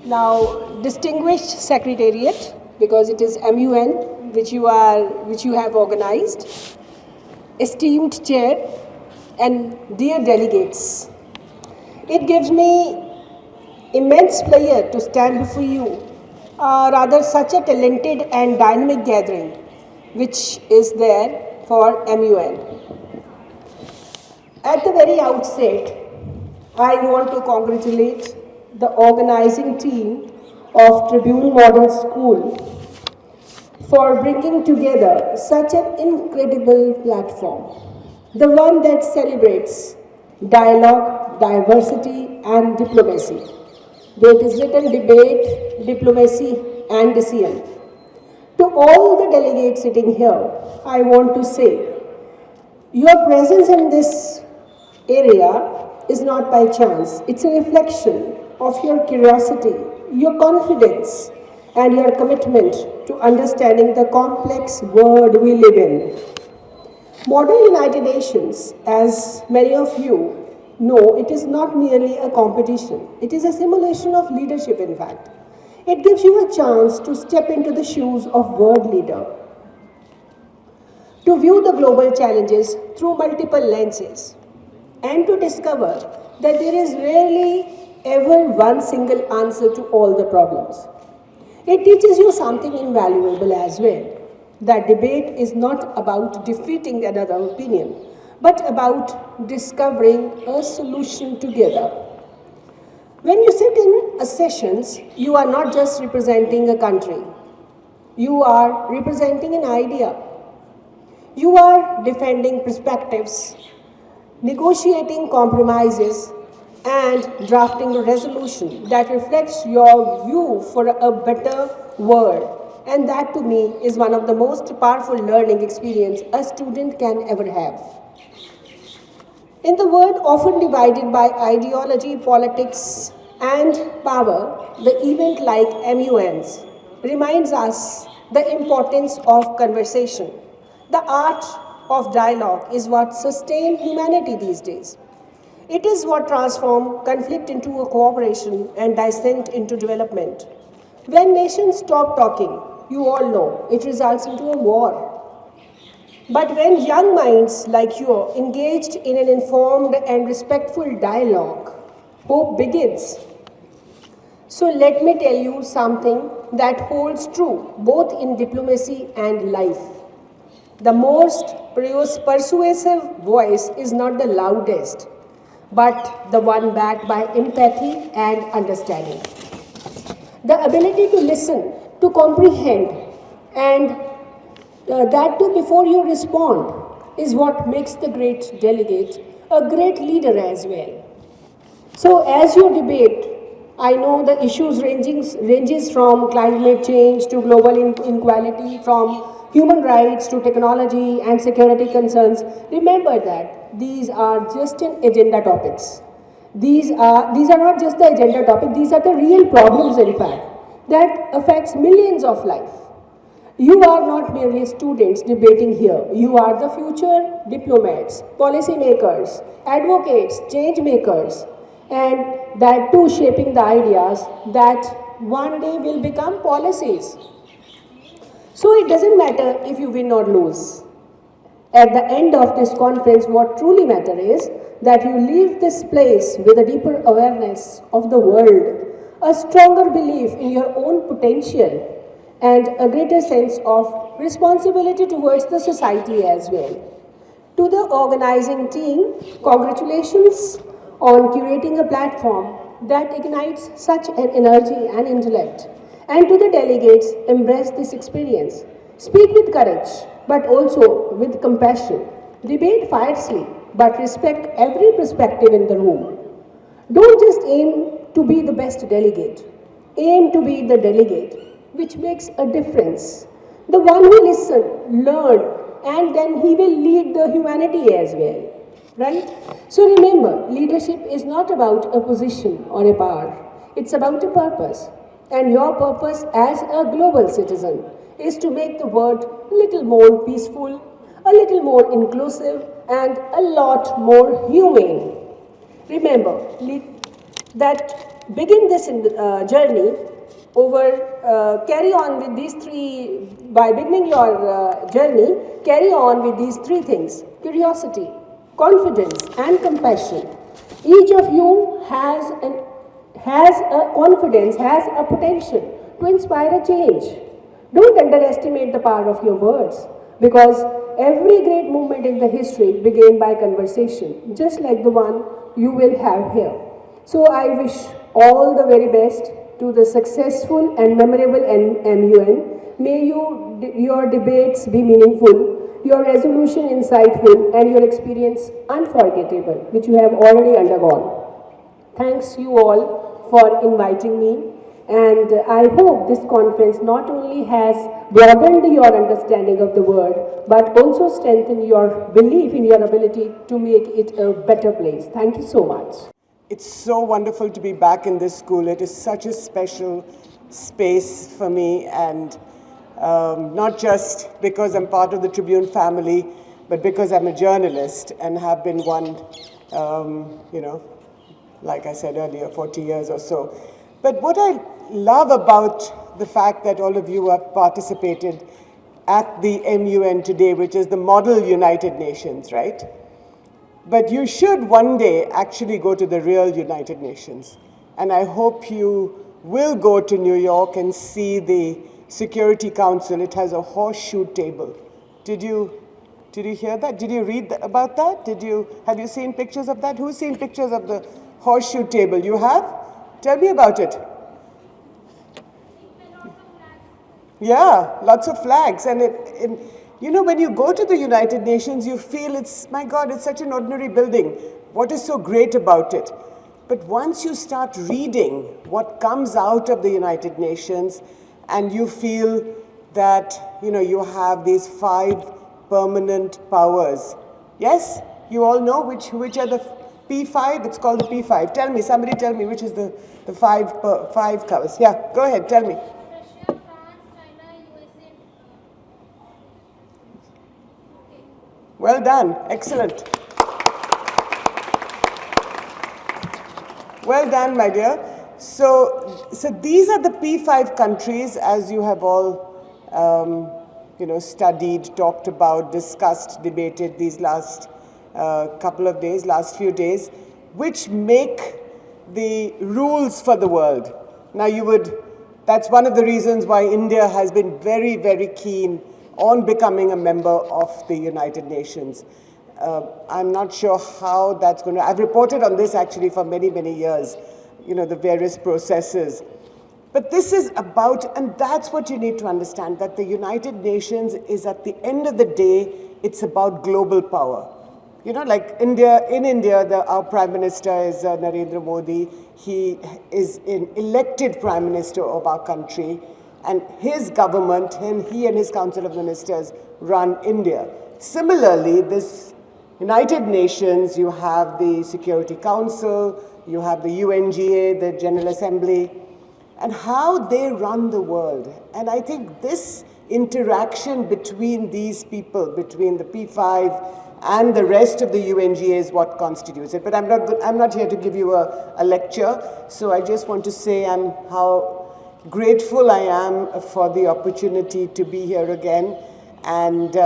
Now, distinguished secretariat, because it is MUN which you have organized, esteemed chair, and dear delegates, it gives me immense pleasure to stand before you, rather such a talented and dynamic gathering which is there for MUN. At the very outset, I want to congratulate the organizing team of Tribune Model School for bringing together such an incredible platform, the one that celebrates dialogue, diversity, and diplomacy. Where it is written debate, diplomacy, and decision. To all the delegates sitting here, I want to say, your presence in this area is not by chance. It's a reflection of your curiosity, your confidence, and your commitment to understanding the complex world we live in. Modern United Nations, as many of you know, it is not merely a competition. It is a simulation of leadership, in fact. It gives you a chance to step into the shoes of world leader, to view the global challenges through multiple lenses, and to discover that there is rarely ever one single answer to all the problems. It teaches you something invaluable as well, that debate is not about defeating another opinion, but about discovering a solution together. When you sit in a sessions, you are not just representing a country. You are representing an idea. You are defending perspectives, negotiating compromises, and drafting a resolution that reflects your view for a better world. And that, to me, is one of the most powerful learning experience a student can ever have. In the world often divided by ideology, politics, and power, the event like MUNs reminds us the importance of conversation. The art of dialogue is what sustains humanity these days. It is what transforms conflict into a cooperation and dissent into development. When nations stop talking, you all know, it results into a war. But when young minds like you are engaged in an informed and respectful dialogue, hope begins. So let me tell you something that holds true both in diplomacy and life. The most persuasive voice is not the loudest, but the one backed by empathy and understanding. The ability to listen, to comprehend, and that too before you respond is what makes the great delegate a great leader as well. So as you debate, I know the issues ranges from climate change to global inequality, from human rights to technology and security concerns. Remember that these are just an agenda topics. These are not just the agenda topic, these are the real problems, in fact, that affects millions of lives. You are not merely students debating here. You are the future diplomats, policymakers, advocates, change makers, and that too shaping the ideas that one day will become policies. So it doesn't matter if you win or lose. At the end of this conference, what truly matters is that you leave this place with a deeper awareness of the world, a stronger belief in your own potential, and a greater sense of responsibility towards the society as well. To the organizing team, congratulations on curating a platform that ignites such an energy and intellect. And to the delegates, embrace this experience. Speak with courage, but also with compassion. Debate fiercely, but respect every perspective in the room. Don't just aim to be the best delegate. Aim to be the delegate, which makes a difference. The one who listens, learns, and then he will lead the humanity as well. Right? So remember, leadership is not about a position or a power. It's about a purpose. And your purpose as a global citizen is to make the world a little more peaceful, a little more inclusive, and a lot more humane. Remember that begin this journey carry on with these three, by beginning your journey, carry on with these three things: curiosity, confidence, and compassion. Each of you has a confidence, has a potential to inspire a change. Don't underestimate the power of your words, because every great movement in the history began by conversation, just like the one you will have here. So I wish all the very best to the successful and memorable MUN. May your debates be meaningful, your resolution insightful, and your experience unforgettable, which you have already undergone. Thanks you all for inviting me, and I hope this conference not only has broadened your understanding of the word, but also strengthened your belief in your ability to make it a better place. Thank you so much. It's so wonderful to be back in this school. It is such a special space for me, and not just because I'm part of the Tribune family, but because I'm a journalist and have been one, like I said earlier, 40 years or so. But what I love about the fact that all of you have participated at the MUN today, which is the Model United Nations, right? But you should one day actually go to the real United Nations. And I hope you will go to New York and see the Security Council. It has a horseshoe table. Did you hear that? Did you read about that? Have you seen pictures of that? Who's seen pictures of the horseshoe table? You have? Tell me about it. Yeah, lots of flags. And when you go to the United Nations, you feel my God, it's such an ordinary building. What is so great about it? But once you start reading what comes out of the United Nations, and you feel that, you have these 5 permanent powers. Yes? You all know which are the P5? It's called the P5. Somebody tell me which is the 5 powers. Yeah, go ahead, tell me. Well done. Excellent. Well done, my dear. So these are the P5 countries, as you have all, studied, talked about, discussed, debated these last last few days, which make the rules for the world. Now that's one of the reasons why India has been very, very keen on becoming a member of the United Nations. I'm not sure how that's going to, I've reported on this actually for many, many years, the various processes. But this is about, and that's what you need to understand, that the United Nations is, at the end of the day, it's about global power. Like in India, our Prime Minister is Narendra Modi. He is an elected Prime Minister of our country. And his government, he and his Council of Ministers run India. Similarly, this United Nations, you have the Security Council, you have the UNGA, the General Assembly, and how they run the world. And I think this interaction between these people, between the P5 and the rest of the UNGA, is what constitutes it. But I'm not here to give you a lecture, so I just want to say how grateful I am for the opportunity to be here again. And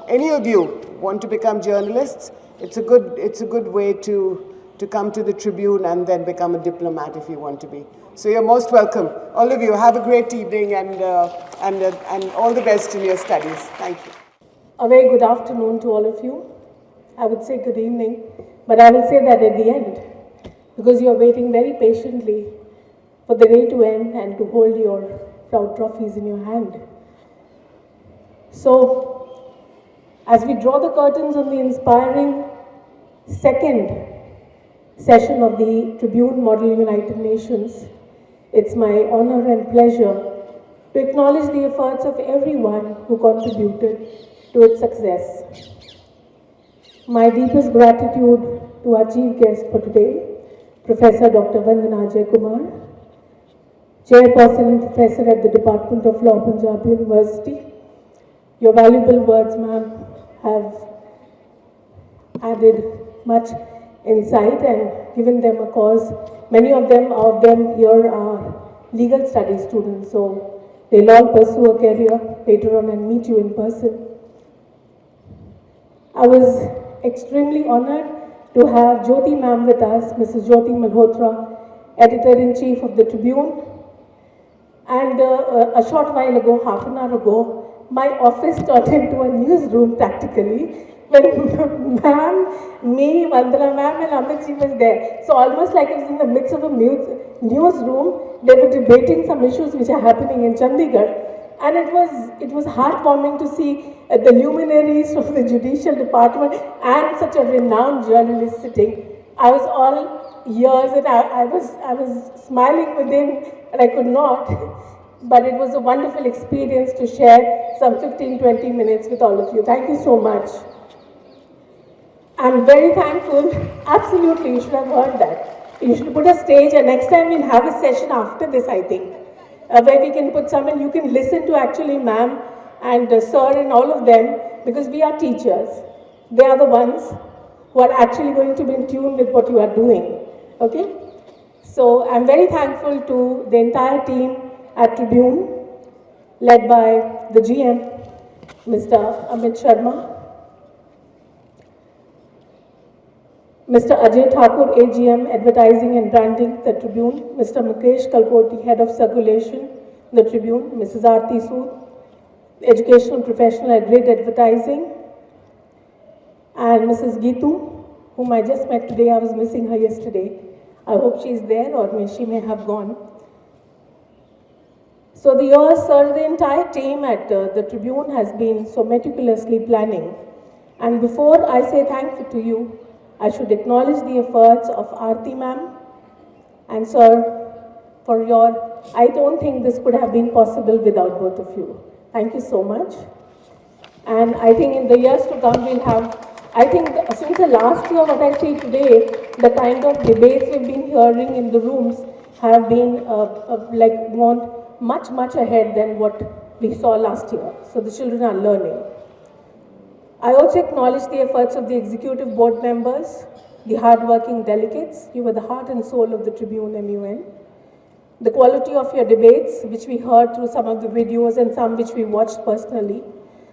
any of you want to become journalists, it's a good way to come to the Tribune and then become a diplomat if you want to be. So you're most welcome. All of you, have a great evening, and all the best in your studies. Thank you. A very good afternoon to all of you. I would say good evening, but I will say that at the end, because you are waiting very patiently for the day to end and to hold your proud trophies in your hand. So, as we draw the curtains on the inspiring second session of the Tribune Model United Nations, it's my honor and pleasure to acknowledge the efforts of everyone who contributed to its success. My deepest gratitude to our chief guest for today, Professor Dr. Vandana Kumar, Chairperson and Professor at the Department of Law, Punjab University. Your valuable words, ma'am, have added much insight and given them a cause. Many of them here are legal studies students, so they'll all pursue a career later on and meet you in person. I was extremely honored to have Jyoti ma'am with us, Mrs. Jyoti Malhotra, Editor-in-Chief of the Tribune. And a short while ago, half an hour ago, my office turned into a newsroom practically when ma'am, me, Vandana ma'am and Amit ji was there. So almost like it was in the midst of a newsroom, they were debating some issues which are happening in Chandigarh. And it was heartwarming to see the luminaries from the judicial department and such a renowned journalist sitting. I was all ears and I was smiling within and I could not. But it was a wonderful experience to share some 15-20 minutes with all of you. Thank you so much. I'm very thankful. Absolutely, you should have heard that. You should put a stage, and next time we'll have a session after this, I think, where we can put some and you can listen to actually ma'am and sir and all of them, because we are teachers. They are the ones who are actually going to be in tune with what you are doing. Okay? So I'm very thankful to the entire team at Tribune, led by the GM, Mr. Amit Sharma, Mr. Ajay Thakur, AGM, Advertising and Branding, the Tribune, Mr. Mukesh Kalkoti, Head of Circulation, the Tribune, Mrs. Aarti Sood, Educational Professional at Grid Advertising, and Mrs. Geetu, whom I just met today. I was missing her yesterday. I hope she's there, or she may have gone. So the years, sir, the entire team at the Tribune has been so meticulously planning. And before I say thank you to you, I should acknowledge the efforts of Aarti ma'am and sir for your, I don't think this could have been possible without both of you. Thank you so much. And I think in the years to come we'll have, I think since the last year what I see today, the kind of debates we've been hearing in the rooms have been like gone much ahead than what we saw last year. So the children are learning. I also acknowledge the efforts of the executive board members, the hard-working delegates. You were the heart and soul of the Tribune MUN. The quality of your debates, which we heard through some of the videos and some which we watched personally.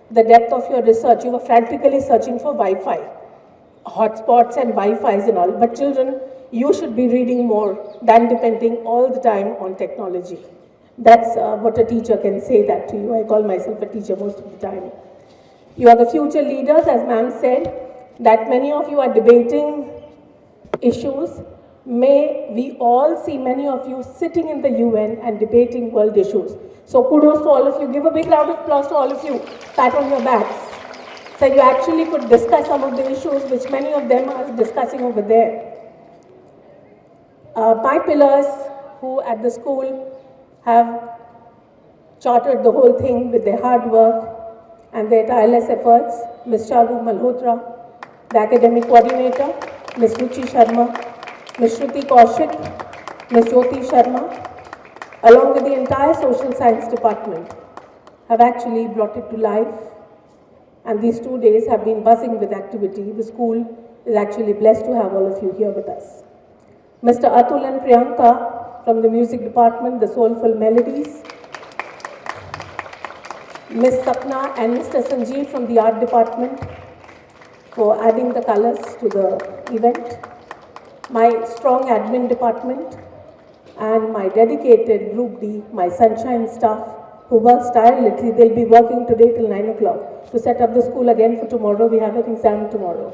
The depth of your research. You were frantically searching for Wi-Fi, hotspots and Wi-Fis and all. But children, you should be reading more than depending all the time on technology. That's what a teacher can say that to you. I call myself a teacher most of the time. You are the future leaders, as ma'am said, that many of you are debating issues. May we all see many of you sitting in the UN and debating world issues. So kudos to all of you. Give a big round of applause to all of you. Pat on your backs. So you actually could discuss some of the issues which many of them are discussing over there. My pillars, who at the school have chartered the whole thing with their hard work and their tireless efforts, Ms. Charu Malhotra, the academic coordinator, Ms. Ruchi Sharma, Ms. Shruti Kaushik, Ms. Jyoti Sharma, along with the entire social science department, have actually brought it to life. And these 2 days have been buzzing with activity. The school is actually blessed to have all of you here with us. Mr. Atul and Priyanka from the music department, the Soulful Melodies, Ms. Sapna and Mr. Sanjeev from the art department for adding the colors to the event, my strong admin department, and my dedicated Group D, my sunshine staff, who works tirelessly. They'll be working today till 9 o'clock to set up the school again for tomorrow. We have an exam tomorrow.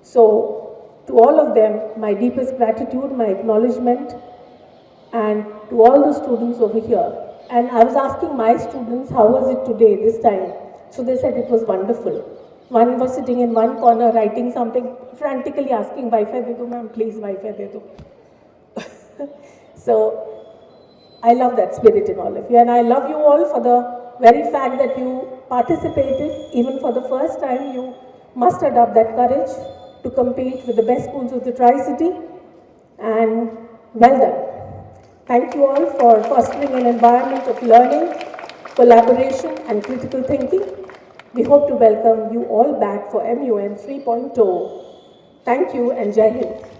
So, to all of them, my deepest gratitude, my acknowledgement, and to all the students over here. And I was asking my students, how was it today, this time? So they said it was wonderful. One was sitting in one corner writing something, frantically asking, Wi-Fi de do, ma'am, please, Wi-Fi de do. So, I love that spirit in all of you. And I love you all for the very fact that you participated. Even for the first time, you mustered up that courage to compete with the best schools of the Tri-City. And well done. Thank you all for fostering an environment of learning, collaboration, and critical thinking. We hope to welcome you all back for MUN 3.0. Thank you and Jai Hind.